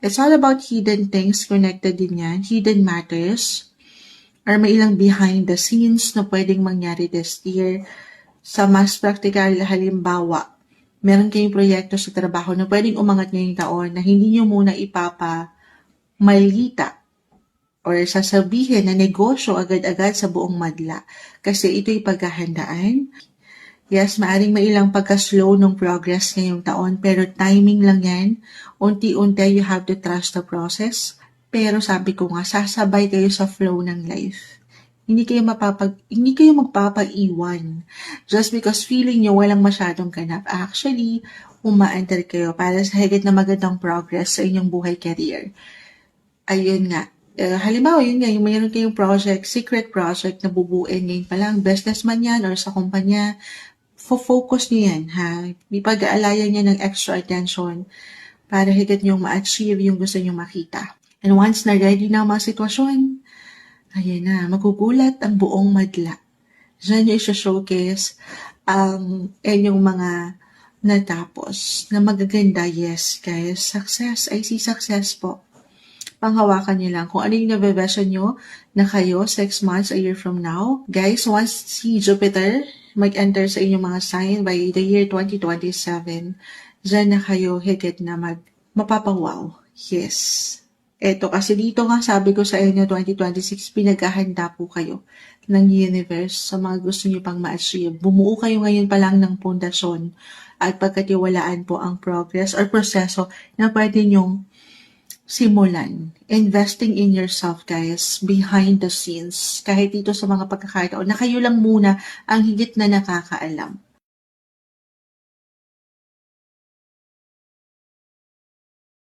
It's all about hidden things, connected din yan, hidden matters, or may ilang behind the scenes na pwedeng mangyari this year. Sa mas practical, halimbawa, meron kayong proyekto sa trabaho na pwedeng umangat ngayong taon na hindi nyo muna ipapamalita or sasabihin na negosyo agad-agad sa buong madla. Kasi ito'y paghahandaan. Yes, maaring may ilang pagka-slow ng progress ngayong taon, pero timing lang yan. Unti-unti, you have to trust the process. Pero sabi ko nga, sasabay kayo sa flow ng life. Hindi kayo magpapaiwan. Just because feeling nyo walang masyadong ganap. Actually, umaandar kayo para sa higit na magandang progress sa inyong buhay career. Ayun nga. Halimbawa, yun nga, yung mayroon kayong project, secret project na bubuin ngayon pa lang, businessman yan or sa kumpanya, focus niyo yan, ha? Ipag-aalayan niya ng extra attention para higit niyong ma-achieve yung gusto niyong makita. And once na ready na ang mga sitwasyon, ayan na, magugulat ang buong madla. Diyan nyo isa-showcase ang inyong mga natapos na magaganda. Yes, guys, success. I see success po. Panghawakan nyo lang kung ano yung nabibesyon nyo na kayo 6 months, a year from now. Guys, once si Jupiter mag-enter sa inyong mga sign by the year 2027, dyan na kayo higit na mapapawaw. Yes. Eto, kasi dito nga sabi ko sa inyo, 2026, pinaghahanda po kayo ng universe sa mga gusto nyo pang ma-achieve. Bumuo kayo ngayon pa lang ng pundasyon at pagkatiwalaan po ang progress or proseso na pwede nyong simulan. Investing in yourself, guys, behind the scenes. Kahit dito sa mga pagkakataon na kayo lang muna ang higit na nakakaalam.